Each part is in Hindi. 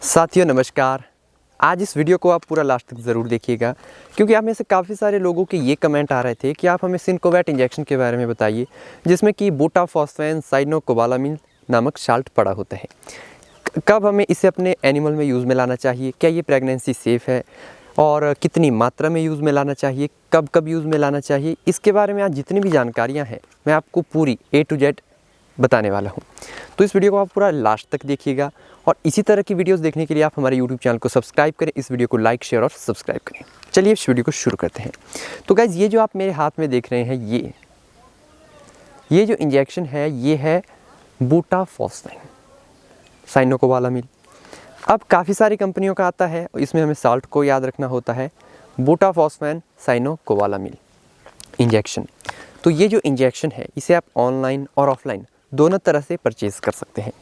साथियों नमस्कार। आज इस वीडियो को आप पूरा लास्ट तक ज़रूर देखिएगा, क्योंकि आप में से काफ़ी सारे लोगों के ये कमेंट आ रहे थे कि आप हमें सिनकोवैट इंजेक्शन के बारे में बताइए, जिसमें कि बूटाफॉस्फेन साइनोकोबालामिन नामक साल्ट पड़ा होता है। कब हमें इसे अपने एनिमल में यूज़ में लाना चाहिए, क्या ये प्रेगनेंसी सेफ़ है और कितनी मात्रा में यूज़ में लाना चाहिए, कब कब यूज़ में लाना चाहिए, इसके बारे में आज जितनी भी जानकारियाँ हैं मैं आपको पूरी A to Z बताने वाला हूँ। तो इस वीडियो को आप पूरा लास्ट तक देखिएगा और इसी तरह की वीडियोस देखने के लिए आप हमारे YouTube चैनल को सब्सक्राइब करें, इस वीडियो को लाइक शेयर और सब्सक्राइब करें। चलिए इस वीडियो को शुरू करते हैं। तो गाइज़, ये जो आप मेरे हाथ में देख रहे हैं, ये जो इंजेक्शन है ये है बूटाफॉस्फेन साइनोकोबालामिन। अब काफ़ी सारी कंपनियों का आता है, इसमें हमें साल्ट को याद रखना होता है, बूटाफॉस्फेन साइनोकोबालामिन इंजेक्शन। तो ये जो इंजेक्शन है इसे आप ऑनलाइन और ऑफलाइन दोनों तरह से परचेज़ कर सकते हैं।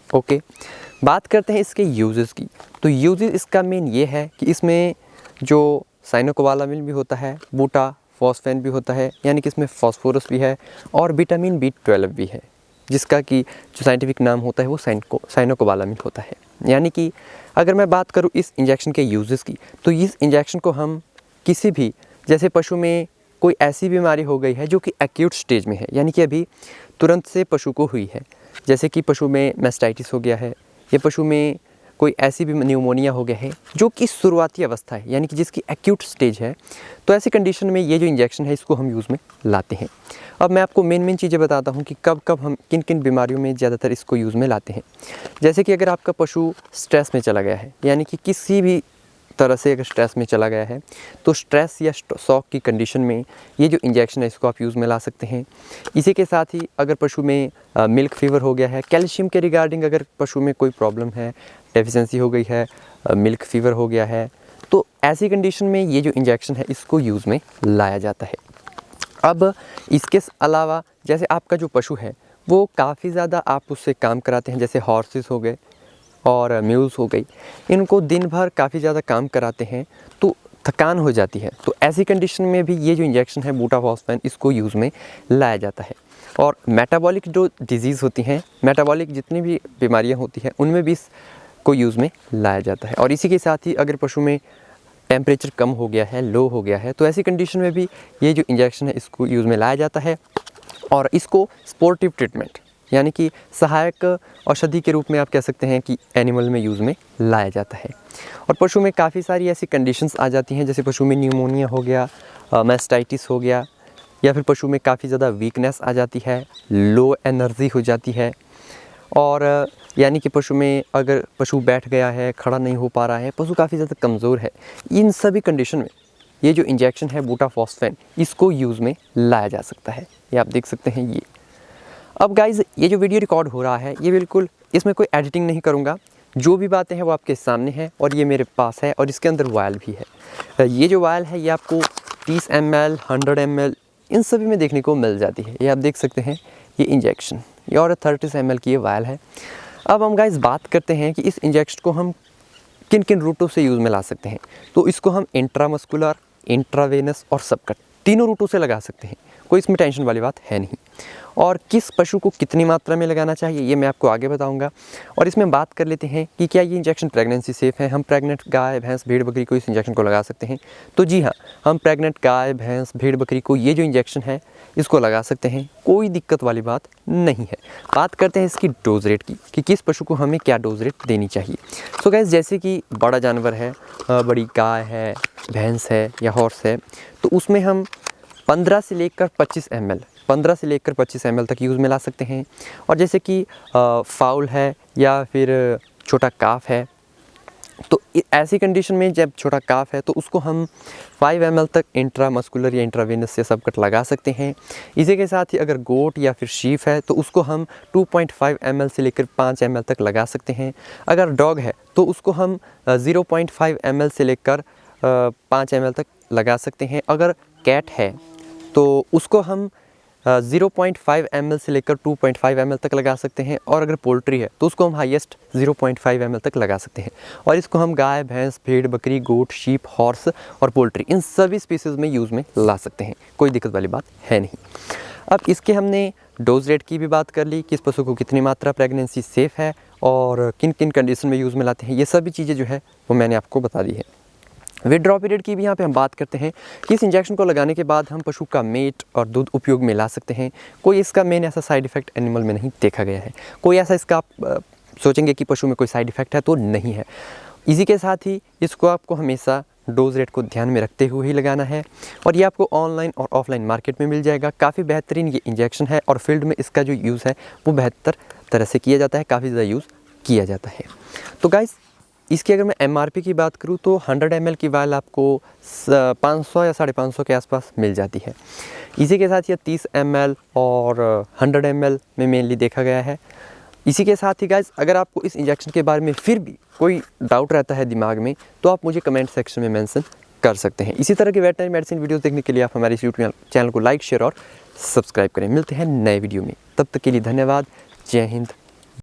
ओके, बात करते हैं इसके यूजेस की। तो यूजेस इसका मेन ये है कि इसमें जो साइनोकोबालामिन भी होता है, बूटाफॉस्फेन भी होता है, यानी कि इसमें फास्फोरस भी है और विटामिन B12 भी है, जिसका कि जो साइंटिफिक नाम होता है वो साइनोकोबालामिन होता है। यानी कि अगर मैं बात करूँ इस इंजेक्शन के यूजेस की, तो इस इंजेक्शन को हम किसी भी, जैसे पशु में कोई ऐसी बीमारी हो गई है जो कि एक्यूट स्टेज में है, यानी कि अभी तुरंत से पशु को हुई है, जैसे कि पशु में मैस्टाइटिस हो गया है या पशु में कोई ऐसी भी न्यूमोनिया हो गया है जो कि शुरुआती अवस्था है, यानी कि जिसकी एक्यूट स्टेज है, तो ऐसी कंडीशन में ये जो इंजेक्शन है इसको हम यूज़ में लाते हैं। अब मैं आपको मेन चीज़ें बताता हूँ कि कब कब हम किन किन बीमारियों में ज़्यादातर इसको यूज़ में लाते हैं। जैसे कि अगर आपका पशु स्ट्रेस में चला गया है, यानी कि किसी भी तरह से अगर स्ट्रेस में चला गया है, तो स्ट्रेस या शॉक की कंडीशन में ये जो इंजेक्शन है इसको आप यूज़ में ला सकते हैं। इसी के साथ ही अगर पशु में मिल्क फीवर हो गया है, कैल्शियम के रिगार्डिंग अगर पशु में कोई प्रॉब्लम है, डेफिशिएंसी हो गई है, मिल्क फीवर हो गया है, तो ऐसी कंडीशन में ये जो इंजेक्शन है इसको यूज़ में लाया जाता है। अब इसके अलावा जैसे आपका जो पशु है वो काफ़ी ज़्यादा आप उससे काम कराते हैं, जैसे हॉर्सेस हो गए और म्यूल्स हो गई, इनको दिन भर काफ़ी ज़्यादा काम कराते हैं तो थकान हो जाती है। तो ऐसी कंडीशन में भी ये जो इंजेक्शन है बूटाफॉस्फेन इसको यूज़ में लाया जाता है। और मेटाबॉलिक जो डिजीज़ होती हैं, मेटाबॉलिक जितनी भी बीमारियां होती हैं, उनमें भी इसको यूज़ में लाया जाता है। और इसी के साथ ही अगर पशु में टेम्परेचर कम हो गया है, लो हो गया है, तो ऐसी कंडीशन में भी ये जो इंजेक्शन है इसको यूज़ में लाया जाता है। और इसको स्पोर्टिव ट्रीटमेंट, यानी कि सहायक औषधि के रूप में आप कह सकते हैं कि एनिमल में यूज़ में लाया जाता है। और पशु में काफ़ी सारी ऐसी कंडीशंस आ जाती हैं, जैसे पशु में न्यूमोनिया हो गया, मैस्टाइटिस हो गया, या फिर पशु में काफ़ी ज़्यादा वीकनेस आ जाती है, लो एनर्जी हो जाती है, और यानी कि पशु में अगर पशु बैठ गया है, खड़ा नहीं हो पा रहा है, पशु काफ़ी ज़्यादा कमज़ोर है, इन सभी कंडीशन में ये जो इंजेक्शन है बूटाफॉस्फेन इसको यूज़ में लाया जा सकता है। ये आप देख सकते हैं ये। अब गाइज़, ये जो वीडियो रिकॉर्ड हो रहा है ये बिल्कुल, इसमें कोई एडिटिंग नहीं करूँगा, जो भी बातें हैं वो आपके सामने हैं और ये मेरे पास है और इसके अंदर वायल भी है। ये जो वायल है ये आपको 30 ml 100 ml इन सभी में देखने को मिल जाती है। ये आप देख सकते हैं ये इंजेक्शन, ये और 30 ml की ये वायल है। अब हम गाइज़ बात करते हैं कि इस इंजेक्शन को हम किन किन रूटों से यूज़ में ला सकते हैं। तो इसको हम इंट्रामस्कुलर, इंट्रावेनस और सबकट तीनों रूटों से लगा सकते हैं, कोई इसमें टेंशन वाली बात है नहीं। और किस पशु को कितनी मात्रा में लगाना चाहिए ये मैं आपको आगे बताऊंगा। और इसमें बात कर लेते हैं कि क्या ये इंजेक्शन प्रेगनेंसी सेफ़ है, हम प्रेग्नेंट गाय, भैंस, भेड़, बकरी को इस इंजेक्शन को लगा सकते हैं। तो जी हाँ, हम प्रेग्नेंट गाय, भैंस, भेड़, बकरी को ये जो इंजेक्शन है इसको लगा सकते हैं, कोई दिक्कत वाली बात नहीं है। बात करते हैं इसकी डोज रेट की कि किस पशु को हमें क्या डोज रेट देनी चाहिए। सो गाइस, जैसे कि बड़ा जानवर है, बड़ी गाय है, भैंस है या हॉर्स है, तो उसमें हम 15 से लेकर 25 ml तक यूज़ में ला सकते हैं। और जैसे कि फाउल है या फिर छोटा काफ है, तो ऐसी कंडीशन में जब छोटा काफ है तो उसको हम 5 ml तक इंट्रामस्कुलर या इंट्रावेनस से सबकट लगा सकते हैं। इसी के साथ ही अगर गोट या फिर शीप है तो उसको हम 2.5 ml से लेकर 5 ml तक लगा सकते हैं। अगर डॉग है तो उसको हम 0.5 ml से लेकर 5 ml तक लगा सकते हैं। अगर कैट है तो उसको हम 0.5 ml से लेकर 2.5 ml तक लगा सकते हैं। और अगर पोल्ट्री है तो उसको हम हाईएस्ट 0.5 ml तक लगा सकते हैं। और इसको हम गाय, भैंस, भेड़, बकरी, गोट, शीप, हॉर्स और पोल्ट्री इन सभी स्पीसीज़ में यूज़ में ला सकते हैं, कोई दिक्कत वाली बात है नहीं। अब इसके हमने डोज रेट की भी बात कर ली, किस पशु को कितनी मात्रा प्रेगनेंसी सेफ़ है और किन किन कंडीशन में यूज़ में लाते हैं, ये सभी चीज़ें जो है वो मैंने आपको बता दी है। विथड्रॉ पीरियड की भी यहाँ पे हम बात करते हैं कि इस इंजेक्शन को लगाने के बाद हम पशु का मीट और दूध उपयोग में ला सकते हैं। कोई इसका मेन ऐसा साइड इफ़ेक्ट एनिमल में नहीं देखा गया है। कोई ऐसा इसका आप सोचेंगे कि पशु में कोई साइड इफ़ेक्ट है तो नहीं है। इसी के साथ ही इसको आपको हमेशा डोज रेट को ध्यान में रखते हुए ही लगाना है और ये आपको ऑनलाइन और ऑफलाइन मार्केट में मिल जाएगा। काफ़ी बेहतरीन ये इंजेक्शन है और फील्ड में इसका जो यूज़ है वो बेहतर तरह से किया जाता है, काफ़ी ज़्यादा यूज़ किया जाता है। तो गाइस, इसकी अगर मैं MRP की बात करूँ तो 100 ml की वायल आपको 500 या 550 के आसपास मिल जाती है। इसी के साथ ये 30 ml और 100 ml में मेनली देखा गया है। इसी के साथ ही गाइस, अगर आपको इस इंजेक्शन के बारे में फिर भी कोई डाउट रहता है दिमाग में तो आप मुझे कमेंट सेक्शन में मेंशन कर सकते हैं। इसी तरह की वेटनरी मेडिसिन वीडियोस देखने के लिए आप हमारे यूट्यूब चैनल को लाइक, शेयर और सब्सक्राइब करें। मिलते हैं नए वीडियो में, तब तक के लिए धन्यवाद। जय हिंद,